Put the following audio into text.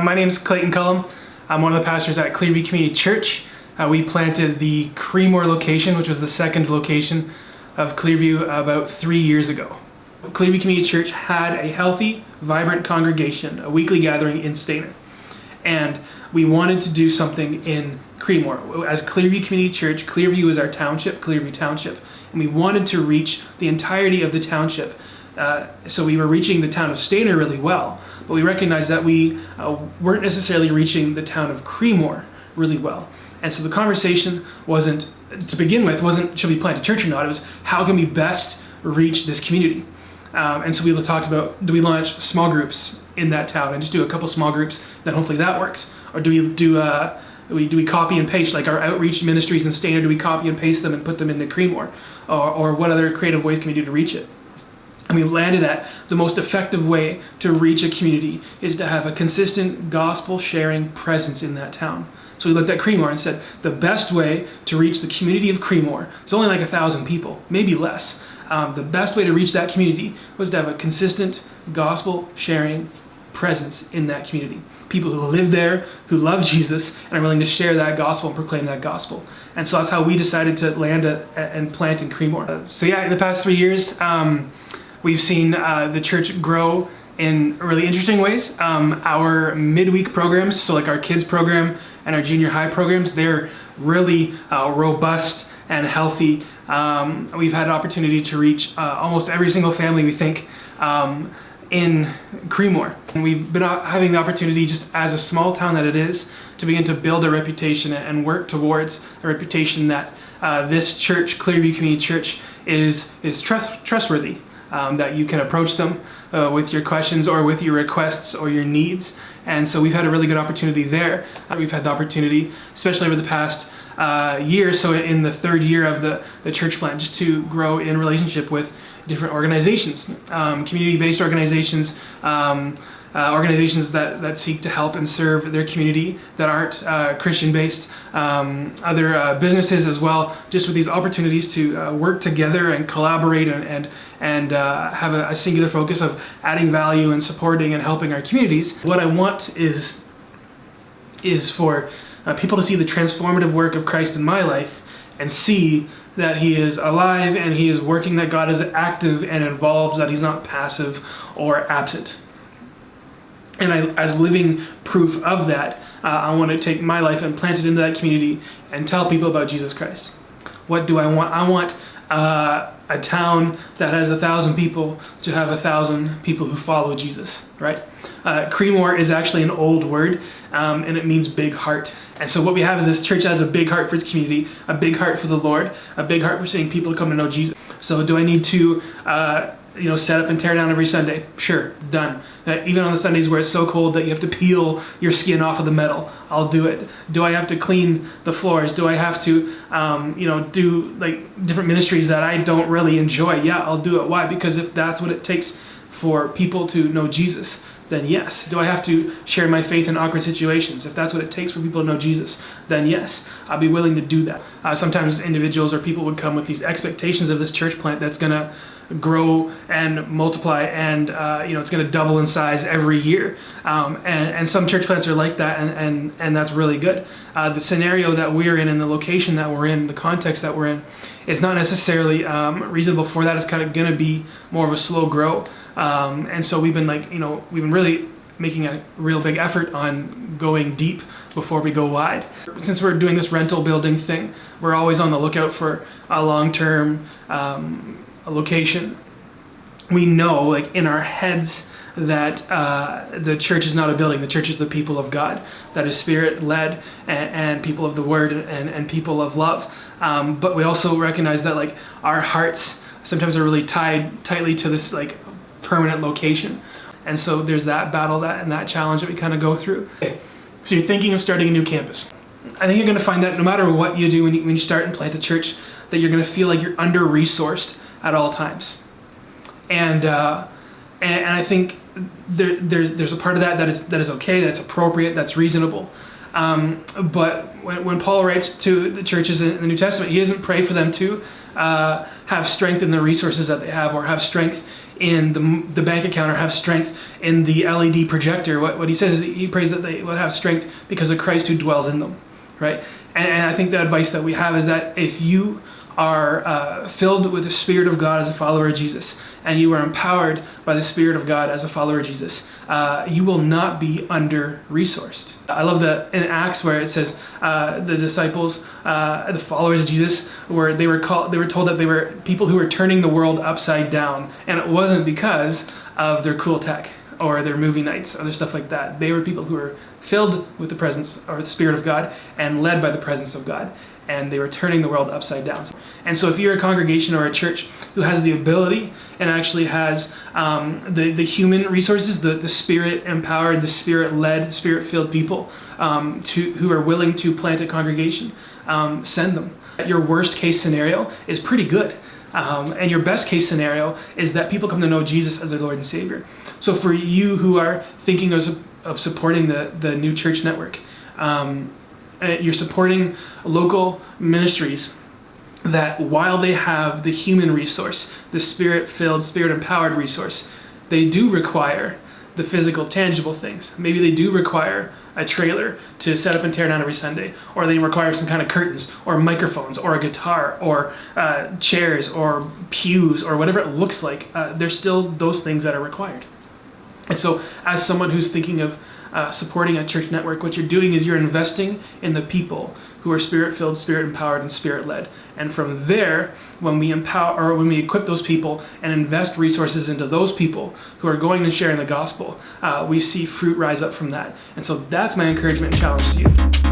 My name is Clayton Culham. I'm one of the pastors at Clearview Community Church. We planted the Creemore location, which was the second location of Clearview, about 3 years ago. Clearview Community Church had a healthy, vibrant congregation, a weekly gathering in Stainer. And we wanted to do something in Creemore. As Clearview Community Church, Clearview is our township, Clearview Township, and we wanted to reach the entirety of the township. So we were reaching the town of Stainer really well, but we recognized that we weren't necessarily reaching the town of Creemore really well. And so the conversation wasn't, to begin with, should we plant a church or not? It was, how can we best reach this community? And so we talked about, do we launch small groups in that town and just do a couple small groups, then hopefully that works? Or do we copy and paste, like our outreach ministries in Stainer, do we copy and paste them and put them into Creemore? Or what other creative ways can we do to reach it? And we landed at the most effective way to reach a community is to have a consistent gospel sharing presence in that town. So we looked at Creemore and said the best way to reach the community of Creemore, it's only like 1,000 people, maybe less. The best way to reach that community was to have a consistent gospel sharing presence in that community. People who live there, who love Jesus, and are willing to share that gospel and proclaim that gospel. And so that's how we decided to land and plant in Creemore. So yeah, in the past 3 years, we've seen the church grow in really interesting ways. Our midweek programs, so like our kids program and our junior high programs, they're really robust and healthy. We've had an opportunity to reach almost every single family, we think, in Creemore. And we've been having the opportunity, just as a small town that it is, to begin to build a reputation and work towards a reputation that this church, Clearview Community Church, is trustworthy. That you can approach them with your questions or with your requests or your needs. And so we've had a really good opportunity there. We've had the opportunity, especially over the past year, so in the third year of the church plant, just to grow in relationship with different organizations, community-based organizations, organizations that seek to help and serve their community that aren't Christian-based, other businesses as well, just with these opportunities to work together and collaborate and have a singular focus of adding value and supporting and helping our communities. What I want is for people to see the transformative work of Christ in my life and see that he is alive and he is working, that God is active and involved, that he's not passive or absent. And as living proof of that, I want to take my life and plant it into that community and tell people about Jesus Christ. What do I want? I want a town that has 1,000 people to have 1,000 people who follow Jesus, right? Creemore is actually an old word, and it means big heart. And so what we have is this church has a big heart for its community, a big heart for the Lord, a big heart for seeing people come to know Jesus. So do I need to set up and tear down every Sunday? Sure, done. Even on the Sundays where it's so cold that you have to peel your skin off of the metal, I'll do it. Do I have to clean the floors? Do I have to, do like different ministries that I don't really enjoy? Yeah, I'll do it. Why? Because if that's what it takes for people to know Jesus, then yes. Do I have to share my faith in awkward situations? If that's what it takes for people to know Jesus, then yes, I'll be willing to do that. Sometimes individuals or people would come with these expectations of this church plant that's going to grow and multiply and it's going to double in size every year. And some church plants are like that, and that's really good. The scenario that we're in and the location that we're in, the context that we're in, is not necessarily reasonable for that. It's kind of going to be more of a slow grow. And so we've been really making a real big effort on going deep before we go wide. Since we're doing this rental building thing, we're always on the lookout for a long-term location. We know, like in our heads, that the church is not a building. The church is the people of God, that is spirit-led and people of the word and people of love. But we also recognize that like our hearts sometimes are really tied tightly to this like permanent location. And so there's that battle and that challenge that we kind of go through. So you're thinking of starting a new campus. I think you're going to find that no matter what you do when you start and plant a church, that you're going to feel like you're under-resourced at all times. And I think there's a part of that is okay, that's appropriate, that's reasonable. But when Paul writes to the churches in the New Testament, he doesn't pray for them to have strength in the resources that they have, or have strength in the bank account or have strength in the LED projector. What he says is he prays that they will have strength because of Christ who dwells in them, right? And I think the advice that we have is that if you are filled with the Spirit of God as a follower of Jesus, and you are empowered by the Spirit of God as a follower of Jesus, you will not be under-resourced. I love that in Acts where it says the disciples, the followers of Jesus, they were told that they were people who were turning the world upside down, and it wasn't because of their cool tech or their movie nights, other stuff like that. They were people who were filled with the presence or the Spirit of God and led by the presence of God, and they were turning the world upside down. And so if you're a congregation or a church who has the ability and actually has the human resources, the Spirit-empowered, the Spirit-led, the Spirit-filled people who are willing to plant a congregation, send them. Your worst case scenario is pretty good. And your best case scenario is that people come to know Jesus as their Lord and Savior. So for you who are thinking of supporting the new church network, you're supporting local ministries that while they have the human resource, the Spirit-filled, Spirit-empowered resource, they do require the physical, tangible things. Maybe they do require a trailer to set up and tear down every Sunday, or they require some kind of curtains, or microphones, or a guitar, or chairs, or pews, or whatever it looks like. There's still those things that are required. And so as someone who's thinking of supporting a church network, what you're doing is you're investing in the people who are Spirit-filled, Spirit-empowered, and Spirit-led. And from there, when we empower or when we equip those people and invest resources into those people who are going and sharing the gospel, we see fruit rise up from that. And so that's my encouragement and challenge to you.